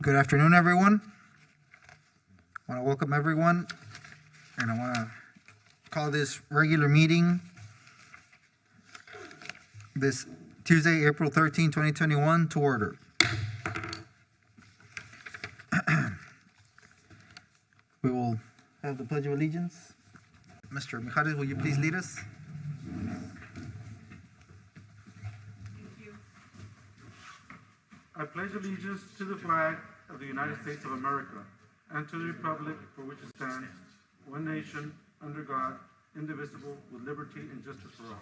Good afternoon, everyone. I want to welcome everyone, and I want to call this regular meeting this Tuesday, April 13, 2021, to order. We will have the Pledge of Allegiance. Mr. Mijares, will you please lead us? I pledge allegiance to the flag of the United States of America and to the republic for which it stands, one nation, under God, indivisible, with liberty and justice for all.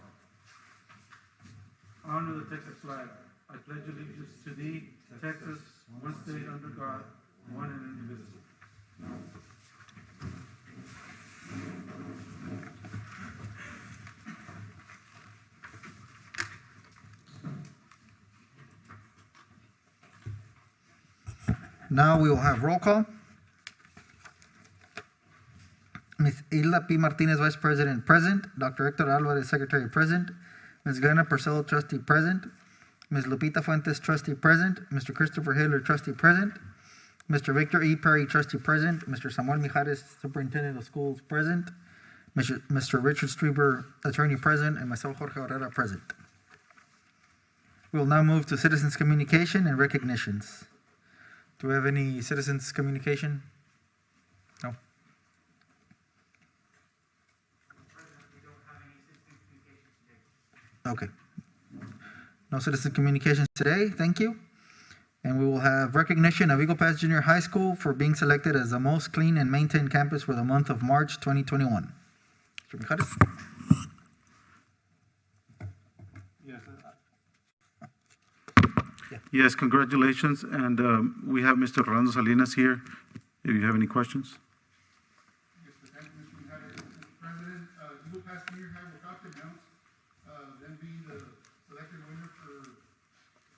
Honor the Texas flag. I pledge allegiance to thee, Texas, one state under God, one and indivisible. Now we will have roll call. Ms. Hilda P. Martinez, Vice President, present. Dr. Hector Alvarez, Secretary, present. Ms. Glenna Purcell, Trustee, present. Ms. Lupita Fuentes, Trustee, present. Mr. Christopher Hiller, Trustee, present. Mr. Victor E. Perry, Trustee, present. Mr. Samuel Mijares, Superintendent of Schools, present. Mr. Richard Strieber, Attorney, present. And myself, Jorge Herrera, present. We will now move to citizens' communication and recognitions. Do we have any citizens' communication? No. Okay. No citizen communications today. Thank you. And we will have recognition of Eagle Pass Junior High School for being selected as the most clean and maintained campus for the month of March 2021. Mr. Mijares? Yes, congratulations. And we have Mr. Rolando Salinas here, if you have any questions. Yes, thank you, Mr. Mijares. Mr. President, Eagle Pass Junior High without the mounts, them being the selected winner for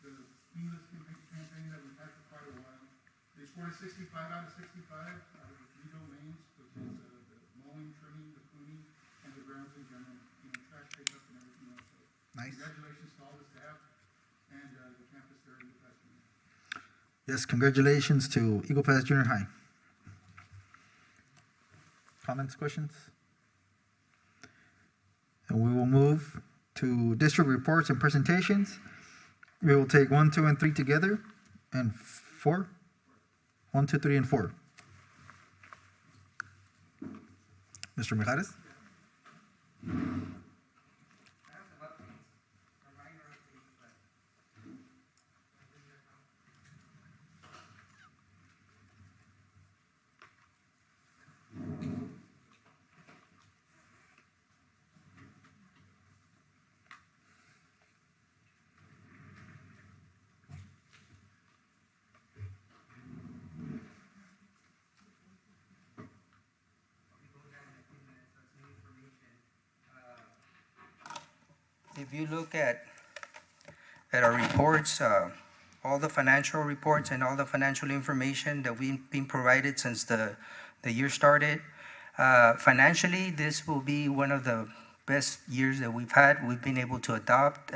the seamless campaign that we've had for quite a while. They scored a 65 out of 65 out of the 3 domains, which is the mowing, trimming, the pruning, and the grounds in general, trash pickup and everything else. So Nice. congratulations to all the staff and the campus there at Eagle Pass Junior. Yes, congratulations to Eagle Pass Junior High. Comments, questions? And we will move to district reports and presentations. We will take 1, 2, and 3 together, and 4. 1, 2, 3, and 4. Mr. Mijares? If you look at our reports, all the financial reports and all the financial information that we've been provided since the year started, financially, this will be one of the best years that we've had. We've been able to adapt,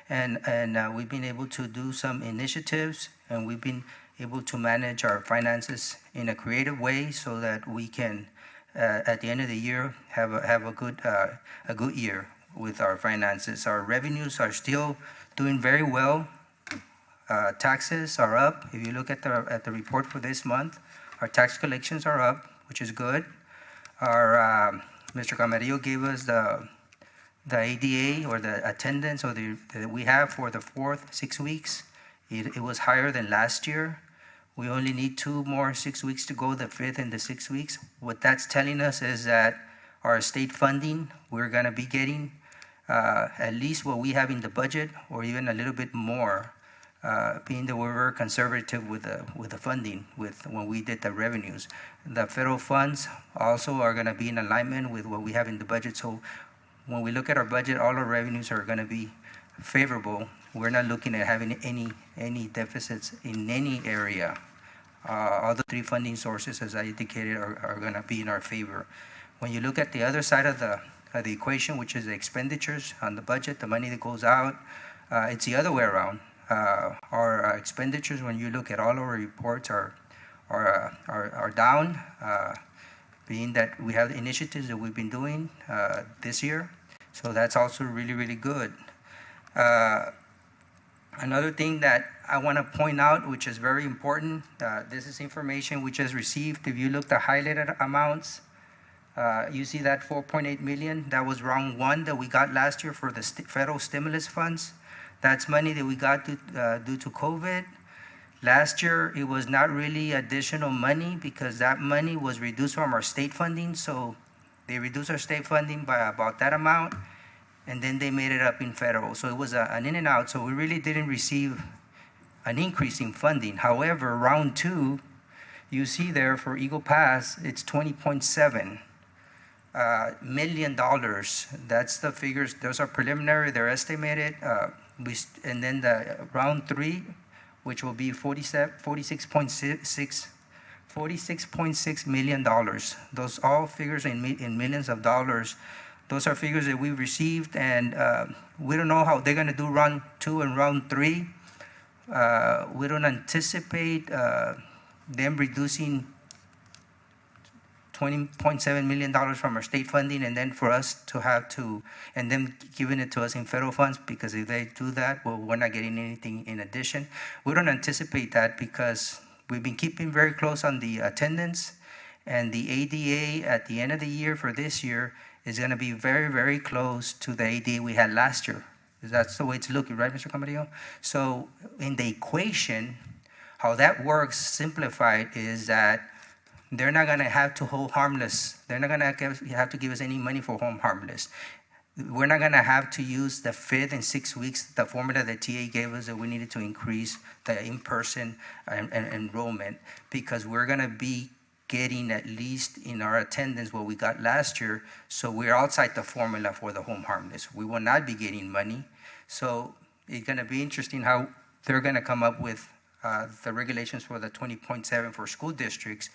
and we've been able to do some initiatives, and we've been able to manage our finances in a creative way so that we can, at the end of the year, have a good year with our finances. Our revenues are still doing very well. Taxes are up. If you look at the report for this month, our tax collections are up, which is good. Our Mr. Camarillo gave us the ADA, or the attendance, or that we have for the 4th 6 weeks. It was higher than last year. We only need 2 more 6 weeks to go, the 5th and the 6th weeks. What that's telling us is that our state funding, we're going to be getting at least what we have in the budget, or even a little bit more, being that we're very conservative with the funding when we did the revenues. The federal funds also are going to be in alignment with what we have in the budget. So when we look at our budget, all our revenues are going to be favorable. We're not looking at having any deficits in any area. All the 3 funding sources, as I indicated, are going to be in our favor. When you look at the other side of the equation, which is the expenditures on the budget, the money that goes out, it's the other way around. Our expenditures, when you look at all our reports, are down, being that we have initiatives that we've been doing this year. So that's also really, really good. Another thing that I want to point out, which is very important, this is information we just received. If you look at the highlighted amounts, you see that 4.8 million, that was round one that we got last year for the federal stimulus funds. That's money that we got due to COVID. Last year, it was not really additional money because that money was reduced from our state funding. So they reduced our state funding by about that amount, and then they made it up in federal. So it was an in and out. So we really didn't receive an increase in funding. However, round two, you see there for Eagle Pass, it's $20.7 million. That's the figures. Those are preliminary. They're estimated. And then the round three, which will be $46.6 million. Those all figures in millions of dollars. Those are figures that we received, and we don't know how they're going to do round two and round three. We don't anticipate them reducing $20.7 million from our state funding, and then for us to have to, and them giving it to us in federal funds, because if they do that, well, we're not getting anything in addition. We don't anticipate that because we've been keeping very close on the attendance, and the ADA at the end of the year for this year is going to be very, very close to the ADA we had last year. That's the way it's looking, right, Mr. Camarillo? So in the equation, how that works, simplified, is that they're not going to have to hold harmless. They're not going to have to give us any money for home harmless. We're not going to have to use the 5th and 6 weeks, the formula that TA gave us that we needed to increase the in-person enrollment, because we're going to be getting at least in our attendance what we got last year. So we're outside the formula for the home harmless. We will not be getting money. So it's going to be interesting how they're going to come up with the regulations for the 20.7 for school districts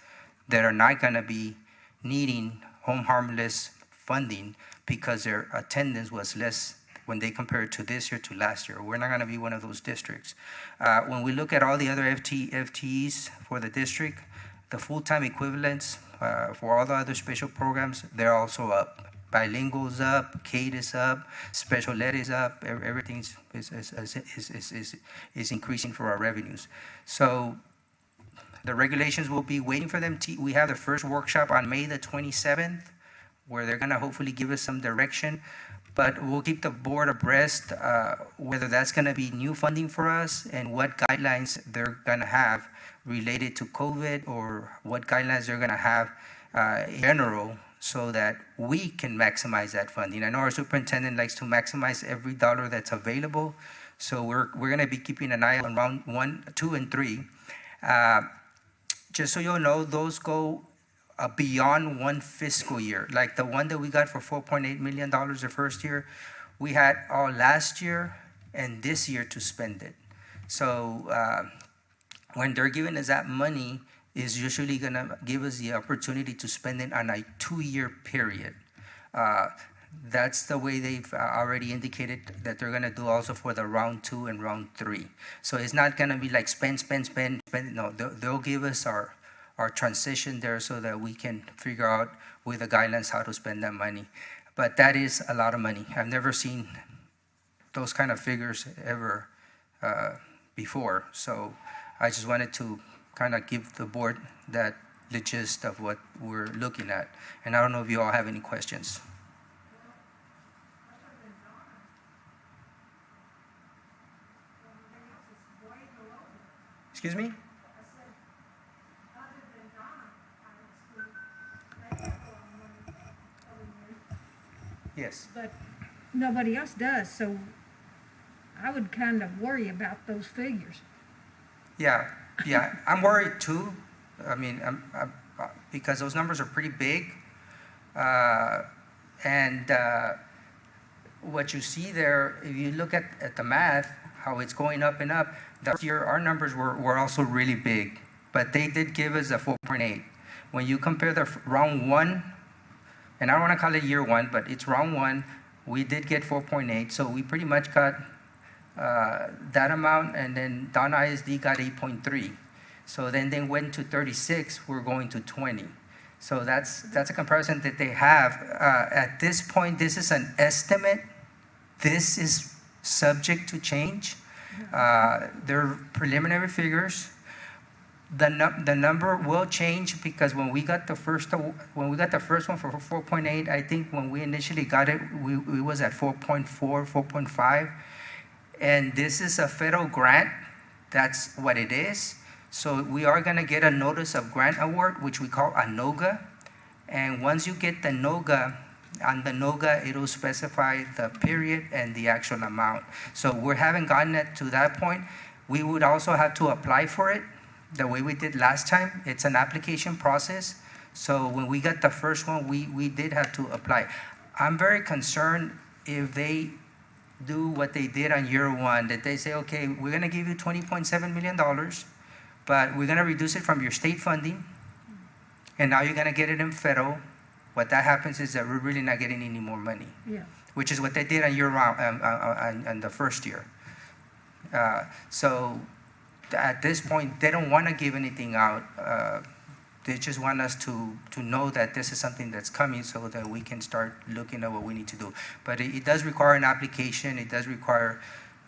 that are not going to be needing home harmless funding because their attendance was less when they compare it to this year to last year. We're not going to be one of those districts. When we look at all the other FTEs for the district, the full-time equivalents for all the other special programs, they're also up. Bilingual's up, CADE is up, special ed is up, everything is increasing for our revenues. So the regulations will be waiting for them. We have the first workshop on May the 27th, where they're going to hopefully give us some direction. But we'll keep the board abreast whether that's going to be new funding for us and what guidelines they're going to have related to COVID, or what guidelines they're going to have in general, so that we can maximize that funding. I know our superintendent likes to maximize every dollar that's available, so we're going to be keeping an eye on round 1, 2, and 3. Just so you'll know, those go beyond one fiscal year. Like the one that we got for $4.8 million the first year, we had all last year and this year to spend it. So when they're giving us that money, is usually going to give us the opportunity to spend it on a 2-year period. That's the way they've already indicated that they're going to do also for the round 2 and round 3. So it's not going to be like spend. No, they'll give us our transition there so that we can figure out with the guidelines how to spend that money. But that is a lot of money. I've never seen those kind of figures ever before. So I just wanted to kind of give the board the gist of what we're looking at. And I don't know if you all have any questions. Excuse me? Yes. But nobody else does, so I would kind of worry about those figures. Yeah, I'm worried too. I mean, because those numbers are pretty big. And what you see there, if you look at the math, how it's going up and up, that year our numbers were also really big, but they did give us a 4.8. When you compare the round 1, and I don't want to call it year 1, but it's round 1, we did get 4.8, so we pretty much got that amount, and then Don ISD got 8.3. So then they went to 36, we're going to 20. So that's a comparison that they have. At this point, this is an estimate. This is subject to change. They're preliminary figures. The number will change because when we got the first one for 4.8, I think when we initially got it, we was at 4.4, 4.5, and this is a federal grant. That's what it is. So we are going to get a notice of grant award, which we call a NOGA, and once you get the NOGA, on the NOGA, it'll specify the period and the actual amount. So we haven't gotten it to that point. We would also have to apply for it the way we did last time. It's an application process. So when we got the first one, we did have to apply. I'm very concerned if they do what they did on year one, that they say, okay, we're going to give you $20.7 million, but we're going to reduce it from your state funding, and now you're going to get it in federal. What that happens is that we're really not getting any more money, Yeah. which is what they did on year on the first year. So at this point, they don't want to give anything out. They just want us to know that this is something that's coming so that we can start looking at what we need to do. But it does require an application. It does require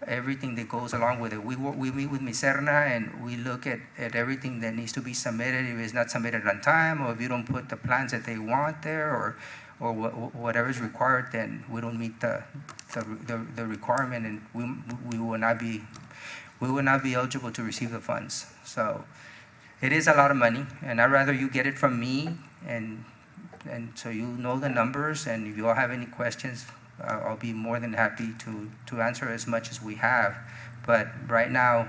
everything that goes along with it. We meet with Miserna and we look at everything that needs to be submitted. If it's not submitted on time, or if you don't put the plans that they want there, or whatever is required, then we don't meet the requirement, and we will not be eligible to receive the funds. So it is a lot of money, and I'd rather you get it from me, and so you know the numbers, and if you all have any questions, I'll be more than happy to answer as much as we have. But right now,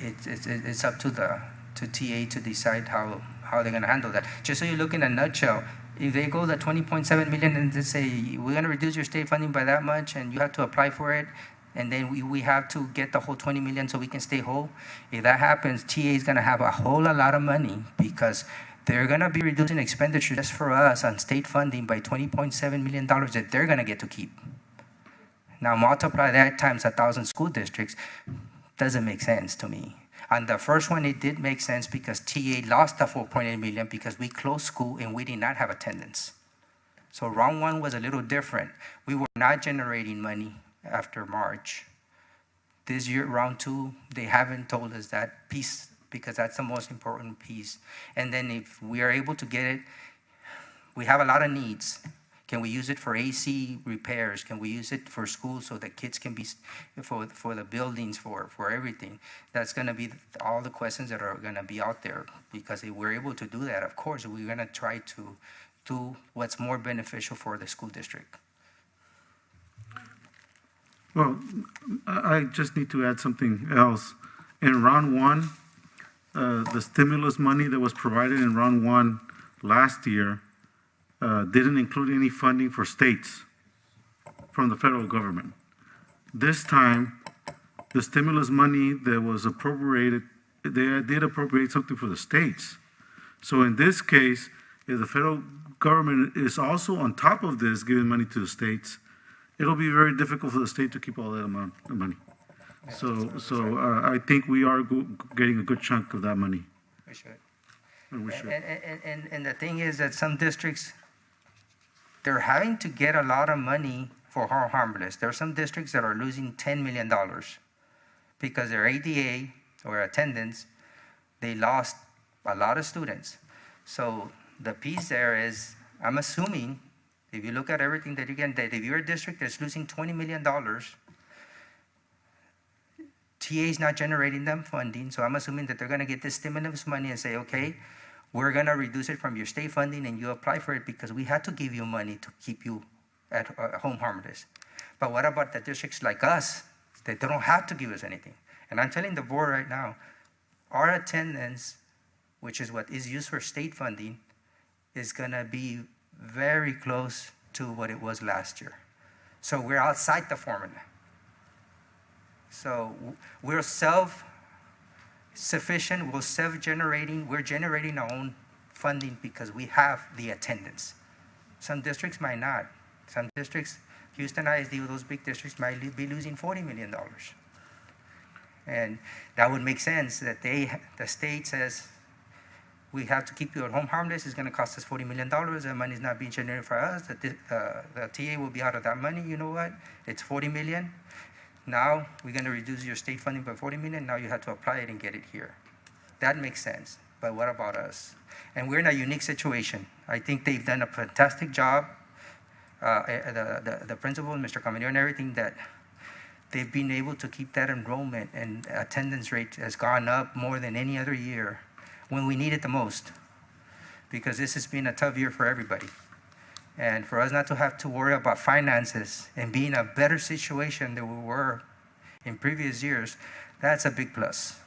it's up to TA to decide how they're going to handle that. Just so you look in a nutshell, if they go the 20.7 million and they say, we're going to reduce your state funding by that much, and you have to apply for it, and then we have to get the whole 20 million so we can stay whole. If that happens, TA is going to have a whole lot of money, because they're going to be reducing expenditure just for us on state funding by $20.7 million that they're going to get to keep. Now multiply that times 1,000 school districts. Doesn't make sense to me. On the first one, it did make sense because TA lost the 4.8 million because we closed school and we did not have attendance. So round one was a little different. We were not generating money after March. This year, round two, they haven't told us that piece, because that's the most important piece. And then if we are able to get it, we have a lot of needs. Can we use it for AC repairs? Can we use it for schools so that kids can be, for the buildings, for everything? That's gonna be all the questions that are gonna be out there, because if we're able to do that, of course, we're gonna try to do what's more beneficial for the school district. Well, I just need to add something else. In round one, the stimulus money that was provided in round one last year didn't include any funding for states from the federal government. This time, the stimulus money that was appropriated, they did appropriate something for the states. So in this case, if the federal government is also on top of this giving money to the states, it'll be very difficult for the state to keep all that amount of money. So I think we are getting a good chunk of that money. We should. And we should. And the thing is that some districts, they're having to get a lot of money for harmless. There are some districts that are losing $10 million because their ADA or attendance, they lost a lot of students. So the piece there is, I'm assuming, if you look at everything that you get, that if you're a district that's losing $20 million, TA is not generating them funding, so I'm assuming that they're going to get this stimulus money and say, okay, we're going to reduce it from your state funding and you apply for it because we had to give you money to keep you at home harmless. But what about the districts like us that don't have to give us anything? And I'm telling the board right now, our attendance, which is what is used for state funding, is going to be very close to what it was last year. So we're outside the formula. So we're self-sufficient, we're self-generating, we're generating our own funding because we have the attendance. Some districts might not. Some districts, Houston ISD with those big districts might be losing $40 million. And that would make sense that the state says, we have to keep you at home harmless. It's going to cost us $40 million. That money is not being generated for us. The TA will be out of that money. You know what? It's $40 million. Now we're going to reduce your state funding by $40 million. Now you have to apply it and get it here. That makes sense. But what about us? And we're in a unique situation. I think they've done a fantastic job. The principal, Mr. Caminero, and everything, that they've been able to keep that enrollment and attendance rate has gone up more than any other year when we need it the most, because this has been a tough year for everybody. And for us not to have to worry about finances and be in a better situation than we were in previous years, that's a big plus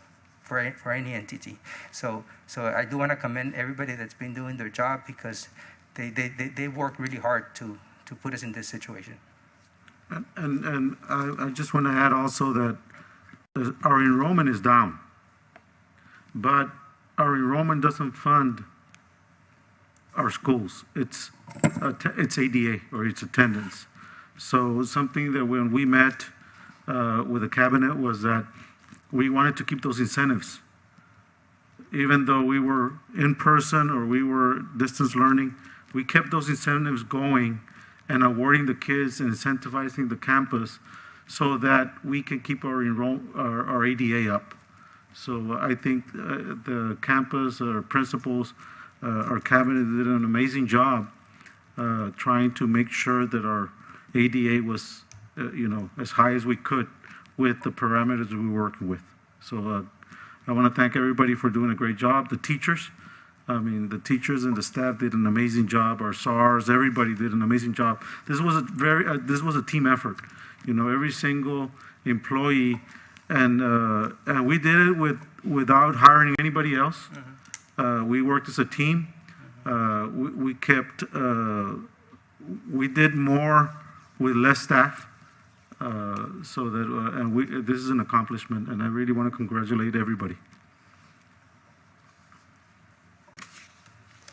for any entity. So I do want to commend everybody that's been doing their job, because they work really hard to put us in this situation. And I just want to add also that our enrollment is down, but our enrollment doesn't fund our schools. It's ADA, or it's attendance. So something that when we met with the cabinet was that we wanted to keep those incentives. Even though we were in person or we were distance learning, we kept those incentives going and awarding the kids and incentivizing the campus so that we can keep our ADA up. So I think the campus, our principals, our cabinet did an amazing job trying to make sure that our ADA was, as high as we could with the parameters that we were working with. So I want to thank everybody for doing a great job. The teachers, the teachers and the staff did an amazing job. Our SARs, everybody did an amazing job. This was a team effort. Every single employee. And we did it without hiring anybody else. We worked as a team. We did more with less staff. So that this is an accomplishment, and I really want to congratulate everybody.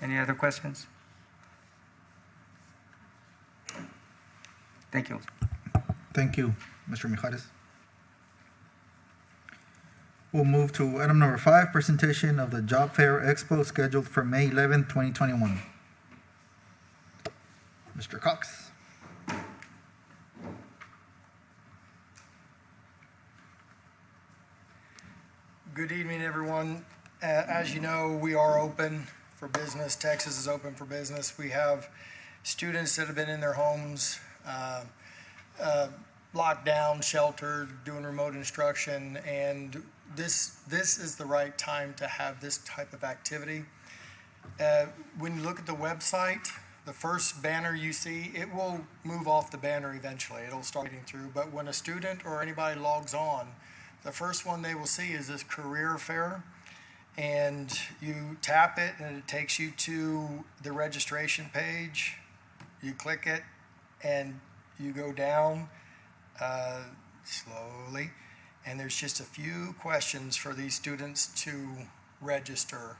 Any other questions? Thank you. Thank you, Mr. Mijares. We'll move to item number 5, presentation of the Job Fair Expo scheduled for May 11th, 2021. Mr. Cox. Good evening, everyone. As you know, we are open for business. Texas is open for business. We have students that have been in their homes, locked down, sheltered, doing remote instruction, and this is the right time to have this type of activity. When you look at the website, the first banner you see, it will move off the banner eventually. It'll start getting through. But when a student or anybody logs on, the first one they will see is this career fair. And you tap it and it takes you to the registration page. You click it and you go down slowly. And there's just a few questions for these students to register.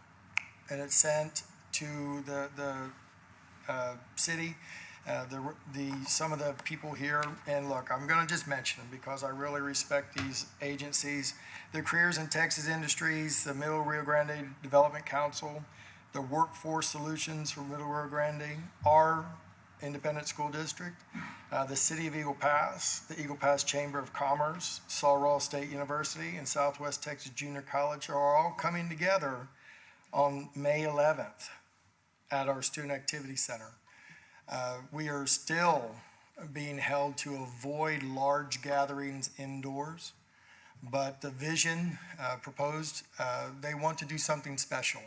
And it's sent to the city, some of the people here. And look, I'm going to just mention them because I really respect these agencies. The Careers in Texas Industries, the Middle Rio Grande Development Council, the Workforce Solutions for Middle Rio Grande, our Independent School District, the City of Eagle Pass, the Eagle Pass Chamber of Commerce, Sul Ross State University, and Southwest Texas Junior College are all coming together on May 11th at our Student Activity Center. We are still being held to avoid large gatherings indoors, but the vision proposed, they want to do something special.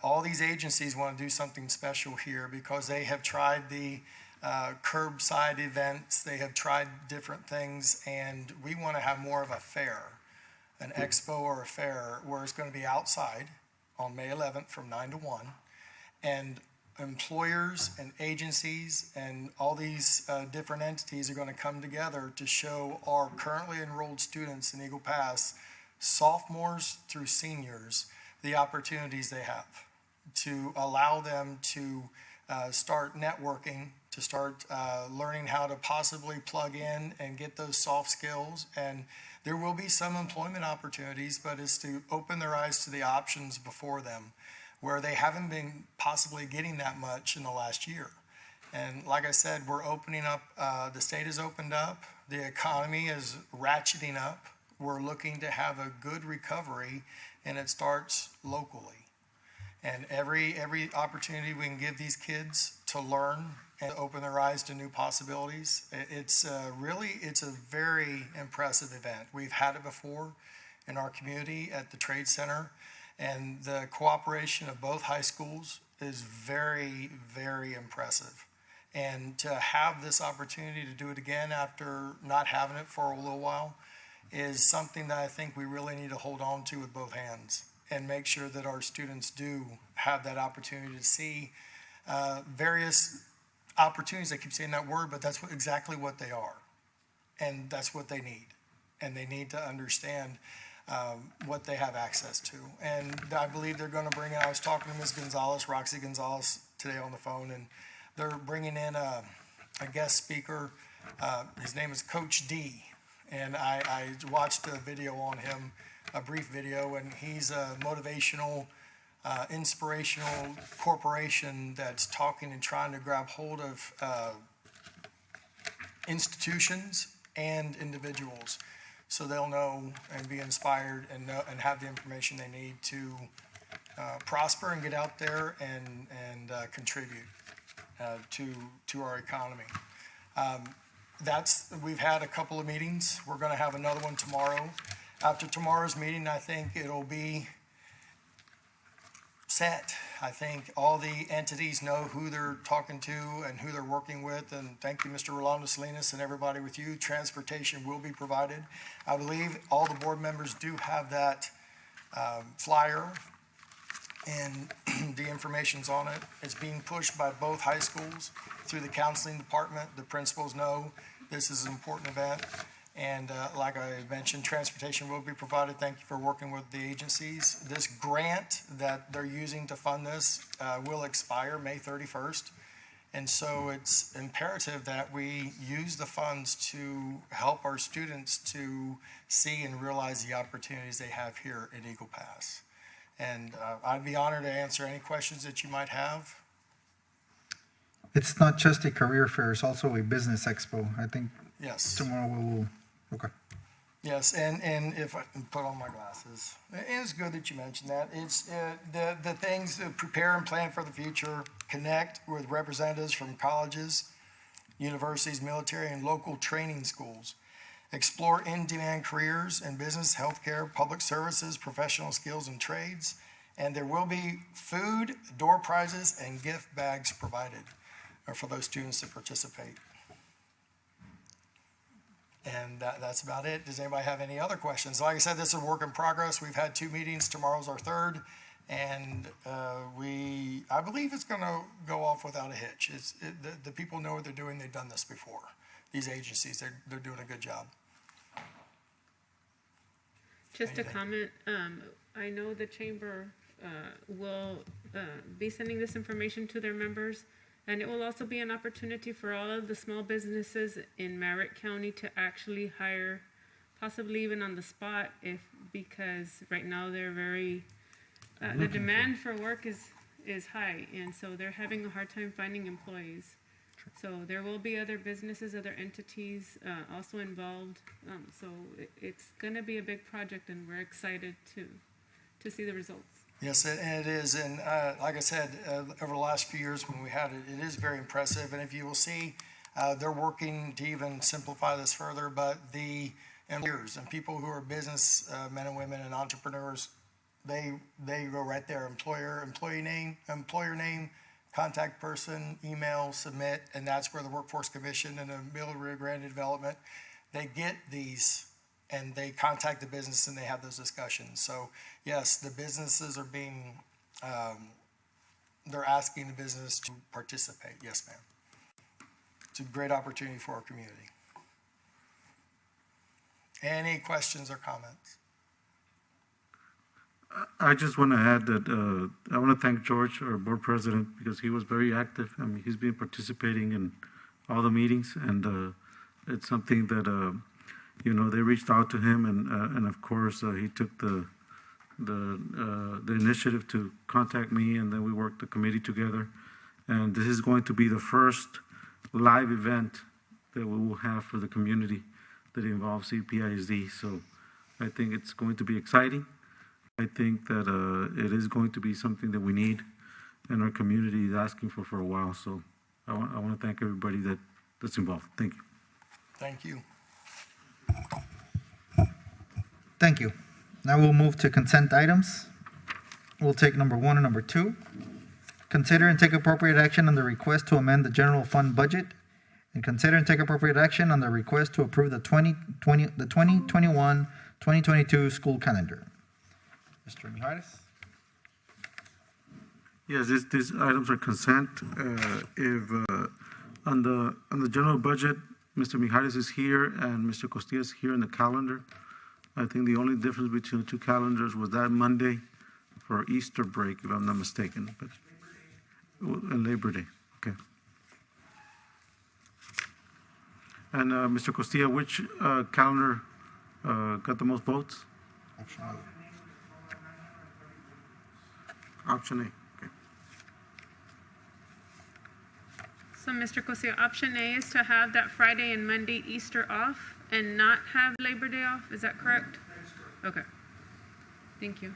All these agencies want to do something special here because they have tried the curbside events, they have tried different things, and we want to have more of a fair, an expo or a fair where it's going to be outside on May 11th from 9 to 1, and employers and agencies and all these different entities are going to come together to show our currently enrolled students in Eagle Pass, sophomores through seniors, the opportunities they have to allow them to start networking, to start learning how to possibly plug in and get those soft skills. And there will be some employment opportunities, but it's to open their eyes to the options before them, where they haven't been possibly getting that much in the last year. And like I said, we're opening up, the state has opened up, the economy is ratcheting up. We're looking to have a good recovery, and it starts locally. And every opportunity we can give these kids to learn and open their eyes to new possibilities, it's a very impressive event. We've had it before in our community at the Trade Center, and the cooperation of both high schools is very, very impressive. And to have this opportunity to do it again after not having it for a little while is something that I think we really need to hold on to with both hands and make sure that our students do have that opportunity to see various opportunities. I keep saying that word, but that's exactly what they are. And that's what they need. And they need to understand what they have access to. And I believe they're going to bring in, I was talking to Ms. Gonzalez, Roxy Gonzalez, today on the phone, and they're bringing in a guest speaker. His name is Coach D. And I watched a video on him, a brief video, and he's a motivational, inspirational corporation that's talking and trying to grab hold of institutions and individuals, so they'll know and be inspired and know and have the information they need to prosper and get out there and contribute to our economy. We've had a couple of meetings. We're going to have another one tomorrow. After tomorrow's meeting, I think it'll be set. I think all the entities know who they're talking to and who they're working with. And thank you, Mr. Rolando Salinas, and everybody with you. Transportation will be provided. I believe all the board members do have that flyer, and the information's on it. It's being pushed by both high schools through the counseling department. The principals know this is an important event. And like I mentioned, transportation will be provided. Thank you for working with the agencies. This grant that they're using to fund this will expire May 31st. And so it's imperative that we use the funds to help our students to see and realize the opportunities they have here at Eagle Pass. And I'd be honored to answer any questions that you might have. It's not just a career fair, it's also a business expo. I think Yes. tomorrow we will, okay. Yes, and if I can put on my glasses, it is good that you mentioned that. It's the things to prepare and plan for the future, connect with representatives from colleges, universities, military, and local training schools. Explore in-demand careers in business, healthcare, public services, professional skills, and trades. And there will be food, door prizes, and gift bags provided for those students to participate. And that's about it. Does anybody have any other questions? Like I said, this is a work in progress. We've had 2 meetings. Tomorrow's our 3rd. And I believe it's going to go off without a hitch. The people know what they're doing. They've done this before. These agencies, they're doing a good job. Just a comment. I know the chamber will be sending this information to their members. And it will also be an opportunity for all of the small businesses in Merritt County to actually hire, possibly even on the spot, because right now they're very, the demand for work is high, and so they're having a hard time finding employees. So there will be other businesses, other entities also involved. So it's going to be a big project, and we're excited to see the results. Yes, and it is. And like I said, over the last few years when we had it, it is very impressive. And if you will see, they're working to even simplify this further. But the employers and people who are business men and women and entrepreneurs, they go right there. Employee name, employer name, contact person, email, submit. And that's where the Workforce Commission and the Middle Rio Grande Development, they get these and they contact the business and they have those discussions. So yes, the businesses are being, they're asking the business to participate. Yes, ma'am. It's a great opportunity for our community. Any questions or comments? I just want to add that I want to thank George, our board president, because he was very active. I mean, he's been participating in all the meetings, and it's something that, they reached out to him, and of course, he took the initiative to contact me, and then we worked the committee together. And this is going to be the first live event that we will have for the community that involves CPISD. So I think it's going to be exciting. I think that it is going to be something that we need and our community is asking for a while. So I want to thank everybody that's involved. Thank you. Thank you. Thank you. Now we'll move to consent items. We'll take number 1 and number 2. Consider and take appropriate action on the request to amend the general fund budget, and consider and take appropriate action on the request to approve the 2021-2022 school calendar. Mr. Mijares? Yes, these items are consent. If on the general budget, Mr. Mijares is here and Mr. Costilla is here in the calendar. I think the only difference between the two calendars was that Monday for Easter break, if I'm not mistaken. But and Labor Day, okay. And Mr. Costilla, which calendar got the most votes? Option A. Okay. So, Mr. Cosio, option A is to have that Friday and Monday Easter off and not have Labor Day off. Is that correct? Okay. Thank you.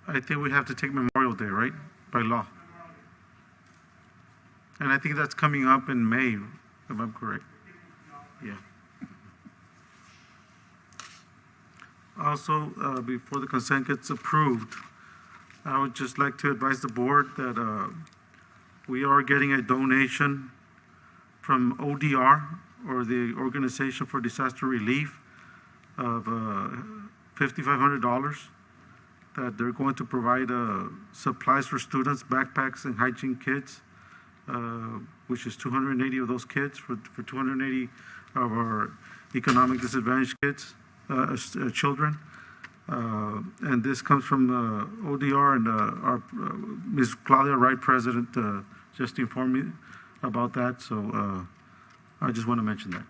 I think we have to take Memorial Day, right? By law. And I think that's coming up in May, if I'm correct. Yeah. Also, before the consent gets approved, I would just like to advise the board that we are getting a donation from ODR, or the Organization for Disaster Relief, of $5,500 that they're going to provide supplies for students, backpacks, and hygiene kits, which is 280 of those kits for 280 of our economic disadvantaged kids, children. And this comes from ODR, and our Ms. Claudia Wright, President, just informed me about that. So I just want to mention that.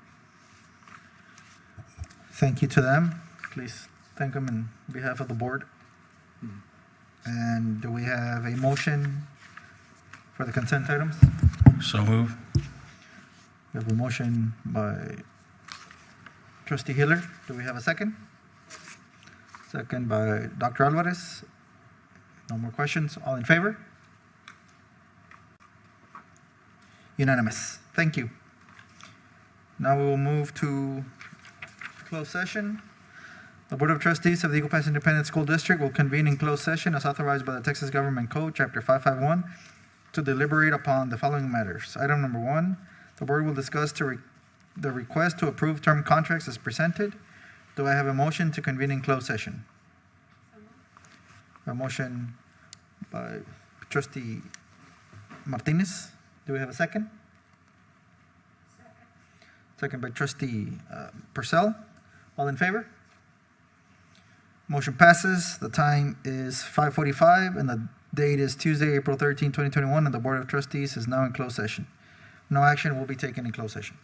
Thank you to them. Please thank them on behalf of the board. And do we have a motion for the consent items? So move. We have a motion by Trustee Hiller. Do we have a second? Second by Dr. Alvarez. No more questions. All in favor? Unanimous. Thank you. Now we will move to closed session. The Board of Trustees of the Eagle Pass Independent School District will convene in closed session as authorized by the Texas Government Code, Chapter 551, to deliberate upon the following matters. Item number 1, the board will discuss the request to approve term contracts as presented. Do I have a motion to convene in closed session? A motion by Trustee Martinez. Do we have a second? Second by Trustee Purcell. All in favor? Motion passes. The time is 5:45 and the date is Tuesday, April 13, 2021, and the Board of Trustees is now in closed session. No action will be taken in closed session.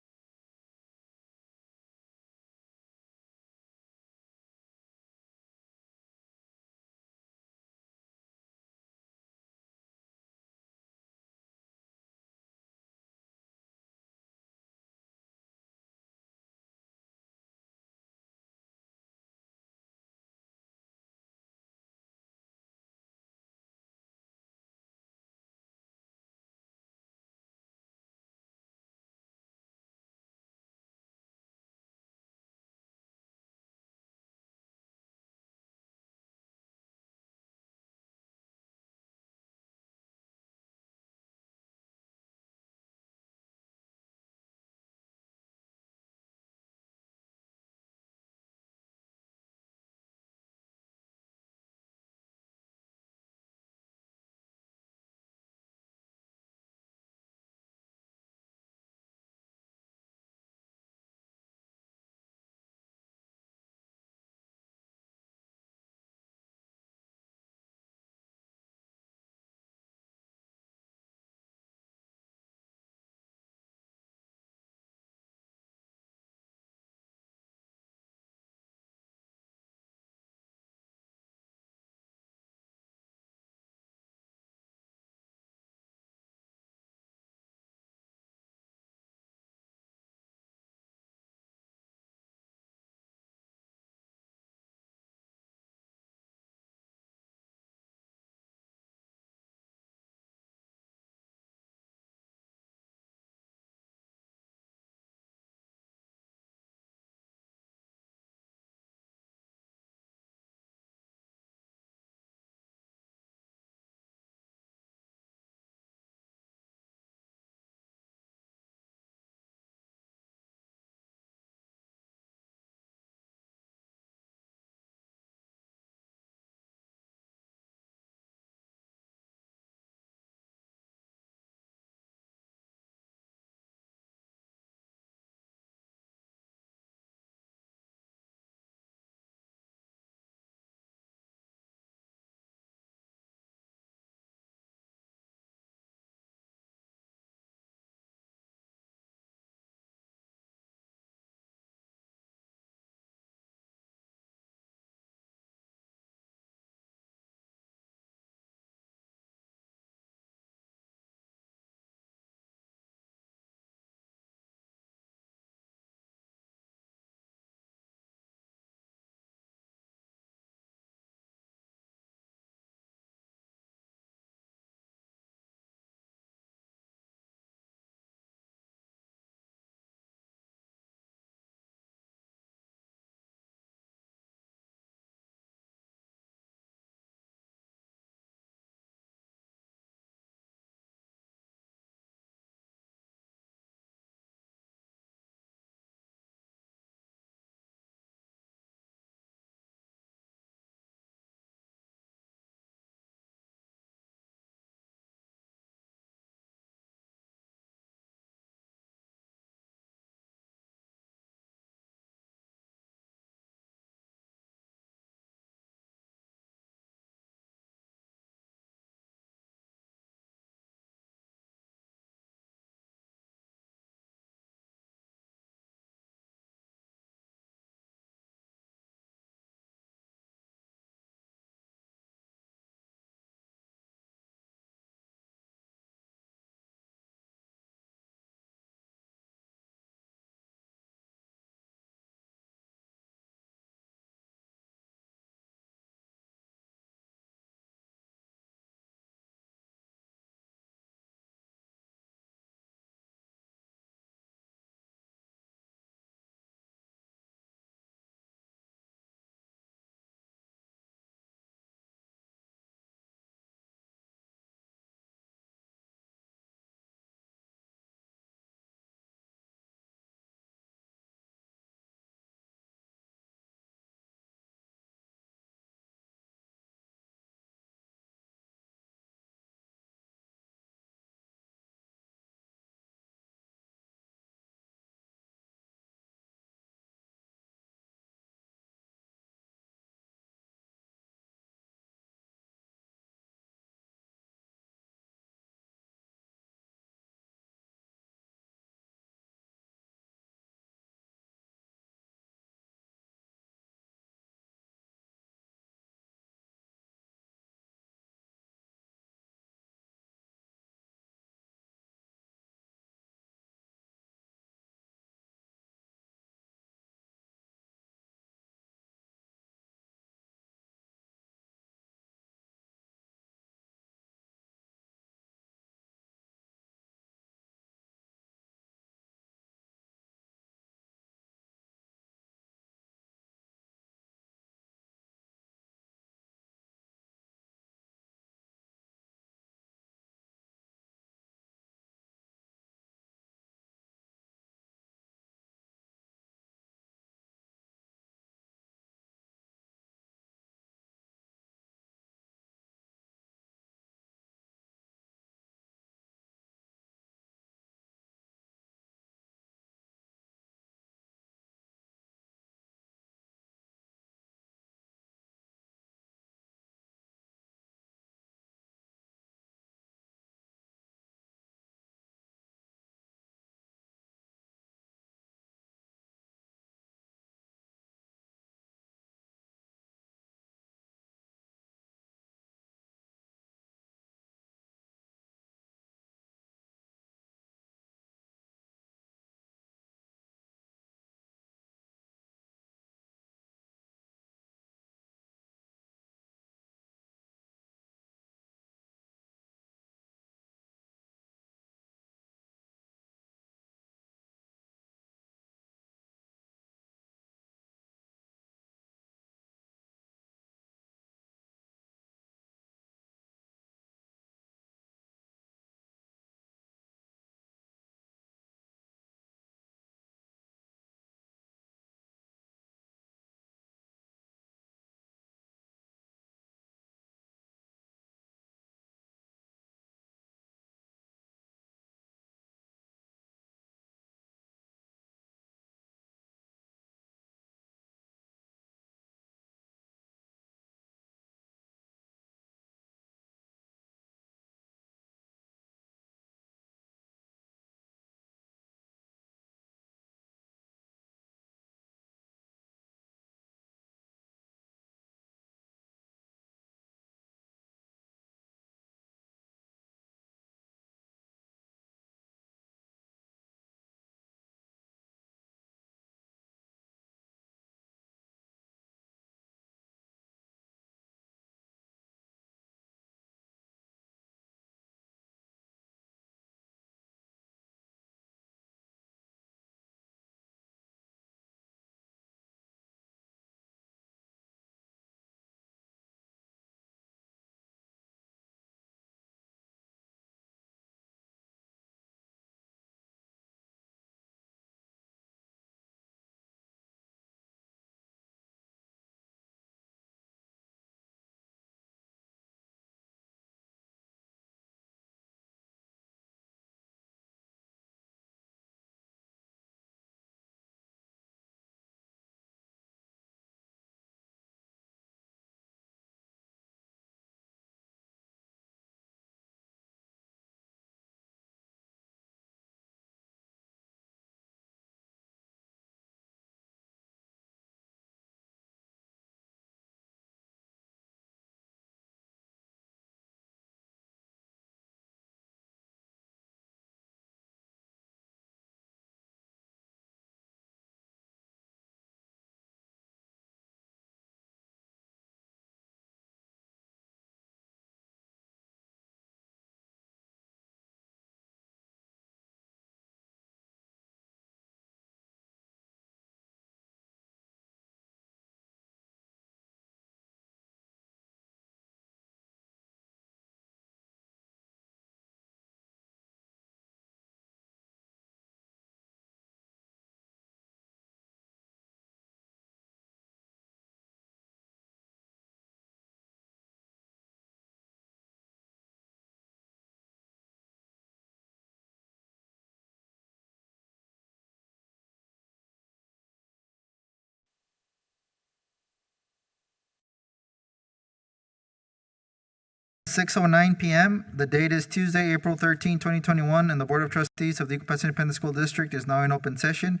6:09 PM. The date is Tuesday, April 13, 2021, and the Board of Trustees of the Eagle Pass Independent School District is now in open session.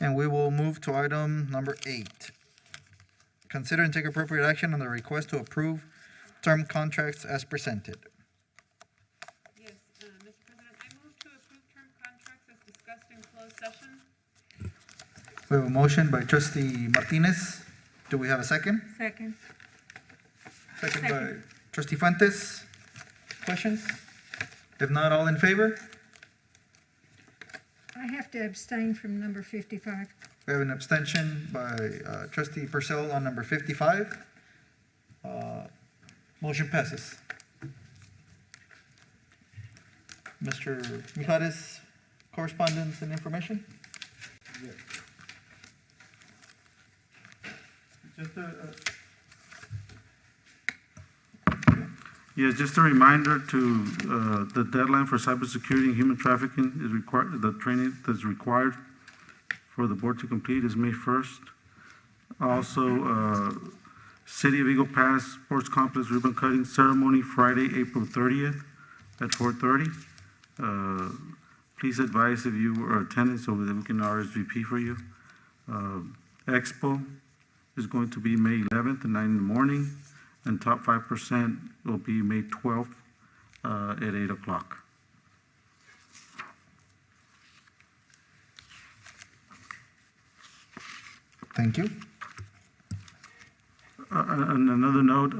And we will move to item number 8. Consider and take appropriate action on the request to approve term contracts as presented. Yes, Mr. President, I move to approve term contracts as discussed in closed session. We have a motion by trustee Martinez. Do we have a second? Second. Second by Second. trustee Fuentes. Questions? If not, all in favor? I have to abstain from number 55. We have an abstention by trustee Purcell on number 55. Motion passes. Mr. Mijares, correspondence and information? Just a reminder to, the deadline for cybersecurity and human trafficking is required, the training that's required for the board to complete is May 1st. Also, City of Eagle Pass Sports Complex ribbon cutting ceremony, Friday, April 30th at 4:30. Please advise if you are attending so that we can RSVP for you. Expo is going to be May 11th at 9 in the morning, and top 5% will be May 12th at 8 o'clock. Thank you. On another note,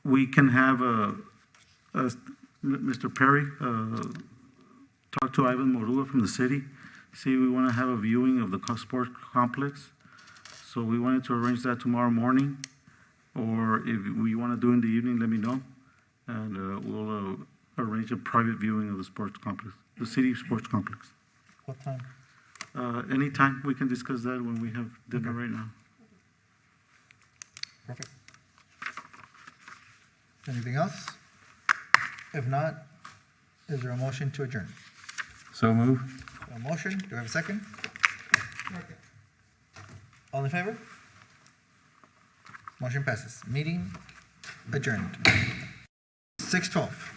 we can have Mr. Perry talk to Ivan Morua from the city. See, we want to have a viewing of the sports complex. So we wanted to arrange that tomorrow morning, or if we want to do it in the evening, let me know. And we'll arrange a private viewing of the sports complex, the city sports complex. What time? Anytime, we can discuss that when we have dinner right now. Perfect. Anything else? If not, is there a motion to adjourn? So move. A motion, do I have a second? All in favor? Motion passes. Meeting adjourned. 6:12.